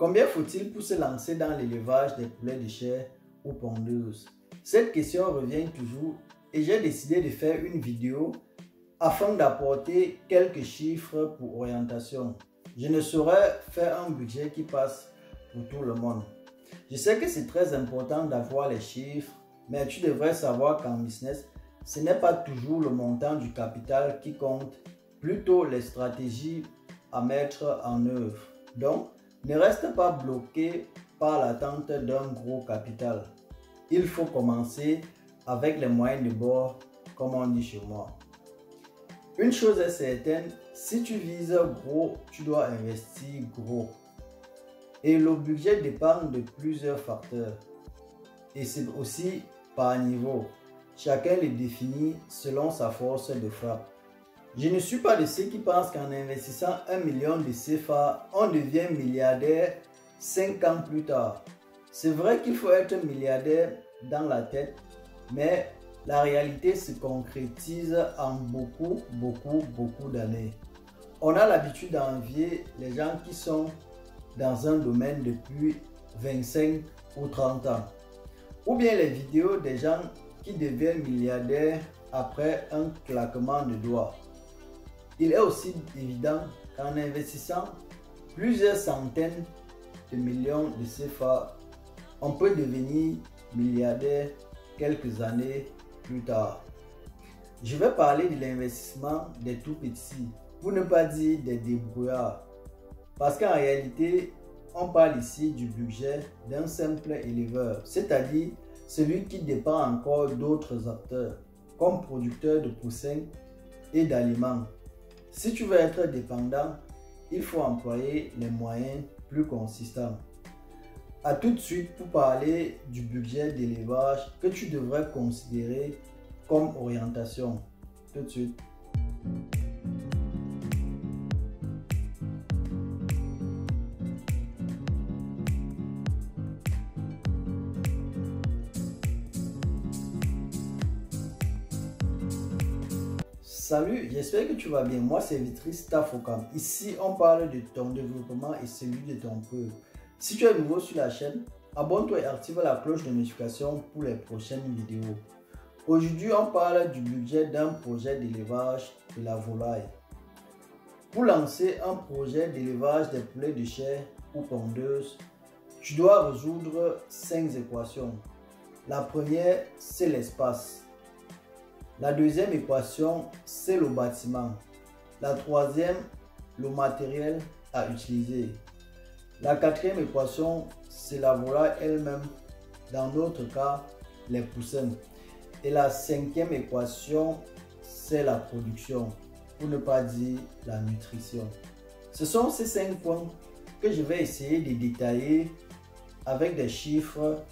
Combien faut-il pour se lancer dans l'élevage des poulets de chair ou pondeuses? Cette question revient toujours et j'ai décidé de faire une vidéo afin d'apporter quelques chiffres pour orientation. Je ne saurais faire un budget qui passe pour tout le monde. Je sais que c'est très important d'avoir les chiffres, mais tu devrais savoir qu'en business, ce n'est pas toujours le montant du capital qui compte, plutôt les stratégies à mettre en œuvre. Donc, ne reste pas bloqué par l'attente d'un gros capital. Il faut commencer avec les moyens de bord, comme on dit chez moi. Une chose est certaine, si tu vises gros, tu dois investir gros. Et le budget dépend de plusieurs facteurs. Et c'est aussi par niveau. Chacun le définit selon sa force de frappe. Je ne suis pas de ceux qui pensent qu'en investissant 1 million de CFA, on devient milliardaire 5 ans plus tard. C'est vrai qu'il faut être milliardaire dans la tête, mais la réalité se concrétise en beaucoup d'années. On a l'habitude d'envier les gens qui sont dans un domaine depuis 25 ou 30 ans. Ou bien les vidéos des gens qui deviennent milliardaires après un claquement de doigts. Il est aussi évident qu'en investissant plusieurs centaines de millions de CFA, on peut devenir milliardaire quelques années plus tard. Je vais parler de l'investissement des tout petits, pour ne pas dire des débrouillards. Parce qu'en réalité, on parle ici du budget d'un simple éleveur, c'est-à-dire celui qui dépend encore d'autres acteurs, comme producteurs de poussins et d'aliments. Si tu veux être dépendant, il faut employer les moyens plus consistants. A tout de suite pour parler du budget d'élevage que tu devrais considérer comme orientation. Tout de suite. Salut, j'espère que tu vas bien. Moi, c'est Vitris Tafokam. Ici, on parle de ton développement et celui de ton peuple. Si tu es nouveau sur la chaîne, abonne-toi et active la cloche de notification pour les prochaines vidéos. Aujourd'hui, on parle du budget d'un projet d'élevage de la volaille. Pour lancer un projet d'élevage des poulets de chair ou pondeuses, tu dois résoudre 5 équations. La première, c'est l'espace. La deuxième équation, c'est le bâtiment. La troisième, le matériel à utiliser. La quatrième équation, c'est la volaille elle-même, dans notre cas, les poussins. Et la cinquième équation, c'est la production, pour ne pas dire la nutrition. Ce sont ces 5 points que je vais essayer de détailler avec des chiffres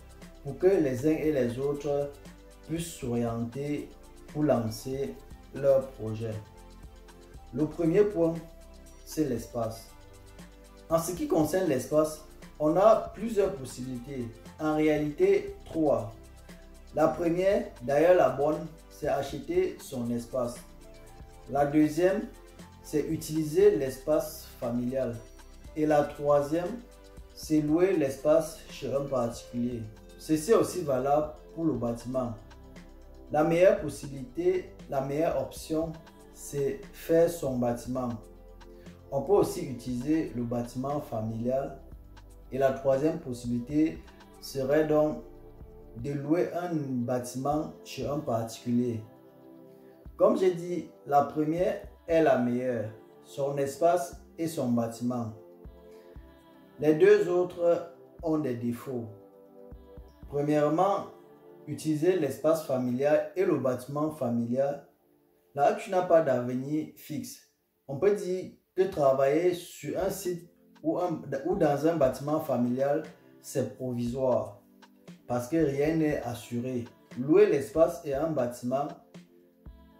pour que les uns et les autres puissent s'orienter pour lancer leur projet. Le premier point, c'est l'espace. En ce qui concerne l'espace, on a plusieurs possibilités. En réalité, 3. La première, d'ailleurs la bonne, c'est acheter son espace. La deuxième, c'est utiliser l'espace familial. Et la troisième, c'est louer l'espace chez un particulier. Ceci est aussi valable pour le bâtiment. La meilleure possibilité, la meilleure option, c'est faire son bâtiment. On peut aussi utiliser le bâtiment familial. Et la troisième possibilité serait donc de louer un bâtiment chez un particulier. Comme j'ai dit, la première est la meilleure, son espace et son bâtiment. Les deux autres ont des défauts. Premièrement, utiliser l'espace familial et le bâtiment familial, là tu n'as pas d'avenir fixe. On peut dire que travailler sur un site ou dans un bâtiment familial, c'est provisoire parce que rien n'est assuré. Louer l'espace et un bâtiment,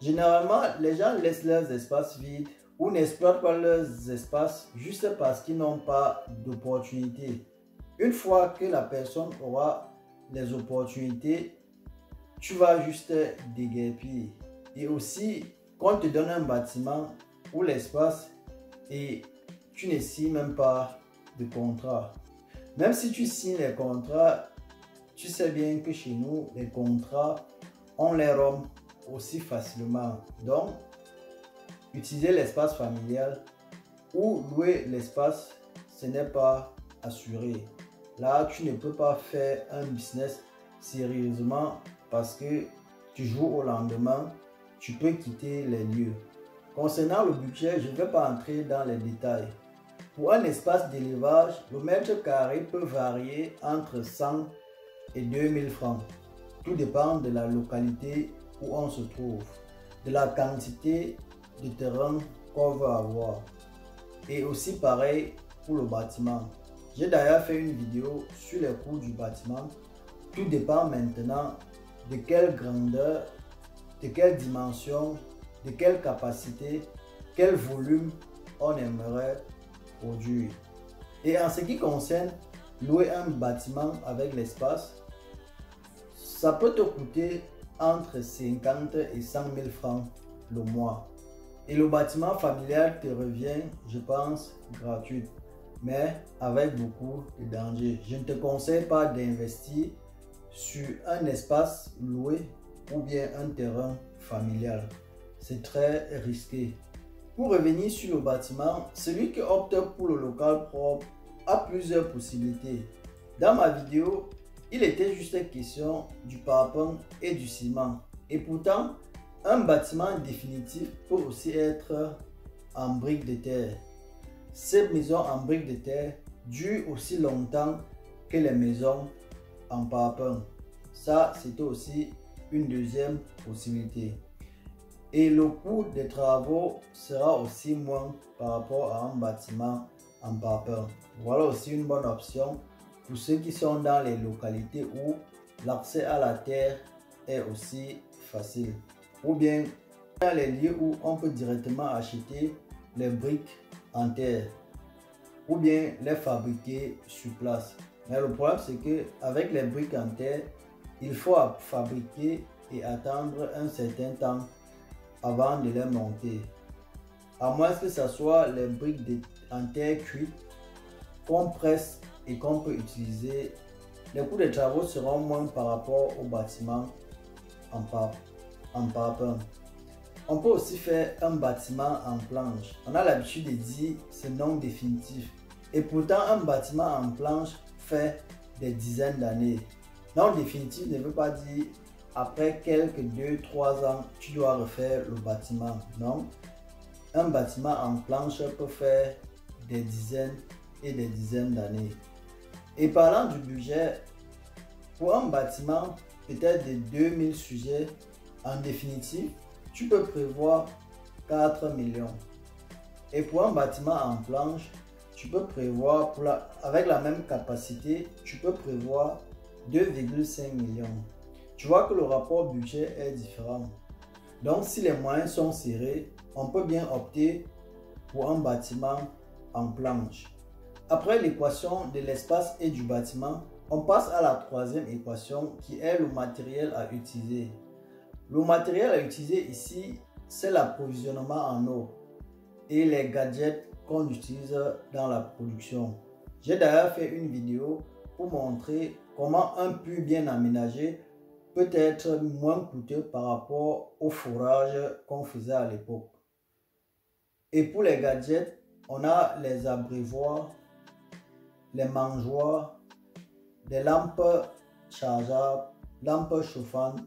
généralement les gens laissent leurs espaces vides ou n'exploitent pas leurs espaces juste parce qu'ils n'ont pas d'opportunité. Une fois que la personne aura les opportunités, tu vas juste déguerpir. Et aussi, quand on te donne un bâtiment ou l'espace et tu ne signes même pas de contrat. Même si tu signes les contrats, tu sais bien que chez nous, les contrats, on les rompt aussi facilement. Donc, utiliser l'espace familial ou louer l'espace, ce n'est pas assuré. Là, tu ne peux pas faire un business sérieusement parce que tu joues au lendemain, tu peux quitter les lieux. Concernant le budget, je ne vais pas entrer dans les détails. Pour un espace d'élevage, le mètre carré peut varier entre 100 et 2000 francs. Tout dépend de la localité où on se trouve, de la quantité de terrain qu'on veut avoir. Et aussi pareil pour le bâtiment. J'ai d'ailleurs fait une vidéo sur les coûts du bâtiment. Tout dépend maintenant de quelle grandeur, de quelle dimension, de quelle capacité, quel volume on aimerait produire. Et en ce qui concerne louer un bâtiment avec l'espace, ça peut te coûter entre 50 et 100 000 francs le mois. Et le bâtiment familial te revient, je pense, gratuit, mais avec beaucoup de dangers. Je ne te conseille pas d'investir sur un espace loué ou bien un terrain familial. C'est très risqué. Pour revenir sur le bâtiment, celui qui opte pour le local propre a plusieurs possibilités. Dans ma vidéo, il était juste question du parpaing et du ciment. Et pourtant, un bâtiment définitif peut aussi être en briques de terre. Ces maisons en briques de terre durent aussi longtemps que les maisons en parpaing. Ça, c'était aussi une deuxième possibilité. Et le coût des travaux sera aussi moins par rapport à un bâtiment en parpaing. Voilà aussi une bonne option pour ceux qui sont dans les localités où l'accès à la terre est aussi facile. Ou bien dans les lieux où on peut directement acheter les briques en terre ou bien les fabriquer sur place. Mais le problème, c'est que avec les briques en terre, il faut fabriquer et attendre un certain temps avant de les monter. À moins que ce soit les briques en terre cuites qu'on presse et qu'on peut utiliser, les coûts de travaux seront moins par rapport au bâtiment en parpaing. On peut aussi faire un bâtiment en planche. On a l'habitude de dire c'est non définitif. Et pourtant, un bâtiment en planche fait des dizaines d'années. Non définitif ne veut pas dire après quelques 2-3 ans, tu dois refaire le bâtiment. Non. Un bâtiment en planche peut faire des dizaines et des dizaines d'années. Et parlant du budget, pour un bâtiment peut-être de 2000 sujets, en définitive, tu peux prévoir 4 millions. Et pour un bâtiment en planche, tu peux prévoir, avec la même capacité, tu peux prévoir 2,5 millions. Tu vois que le rapport budget est différent. Donc, si les moyens sont serrés, on peut bien opter pour un bâtiment en planche. Après l'équation de l'espace et du bâtiment, on passe à la troisième équation qui est le matériel à utiliser. Le matériel à utiliser ici, c'est l'approvisionnement en eau et les gadgets qu'on utilise dans la production. J'ai d'ailleurs fait une vidéo pour montrer comment un puits bien aménagé peut être moins coûteux par rapport au fourrage qu'on faisait à l'époque. Et pour les gadgets, on a les abreuvoirs, les mangeoires, des lampes chargeables, lampes chauffantes,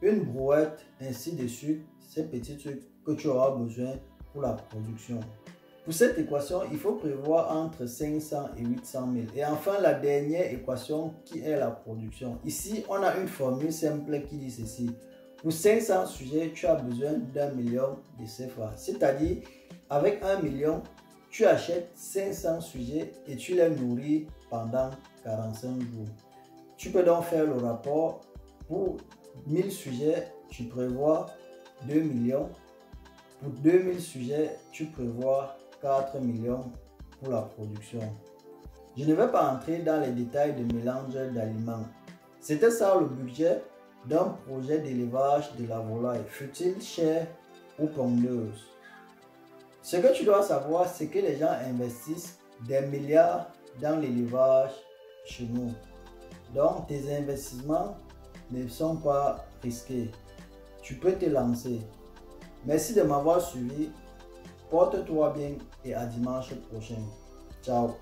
une brouette, ainsi de suite, ces petits trucs que tu auras besoin pour la production. Pour cette équation, il faut prévoir entre 500 et 800 000. Et enfin, la dernière équation qui est la production. Ici, on a une formule simple qui dit ceci. Pour 500 sujets, tu as besoin d'1 million de CFA. C'est-à-dire, avec 1 million, tu achètes 500 sujets et tu les nourris pendant 45 jours. Tu peux donc faire le rapport. Pour 1000 sujets, tu prévois 2 millions. Pour 2000 sujets, tu prévois 4 millions pour la production. Je ne vais pas entrer dans les détails de mélange d'aliments. C'était ça le budget d'un projet d'élevage de la volaille, fut-il cher ou pondeuse. Ce que tu dois savoir, c'est que les gens investissent des milliards dans l'élevage chez nous. Donc, tes investissements ne sont pas risqués. Tu peux te lancer. Merci de m'avoir suivi. Porte-toi bien et à dimanche prochain. Ciao.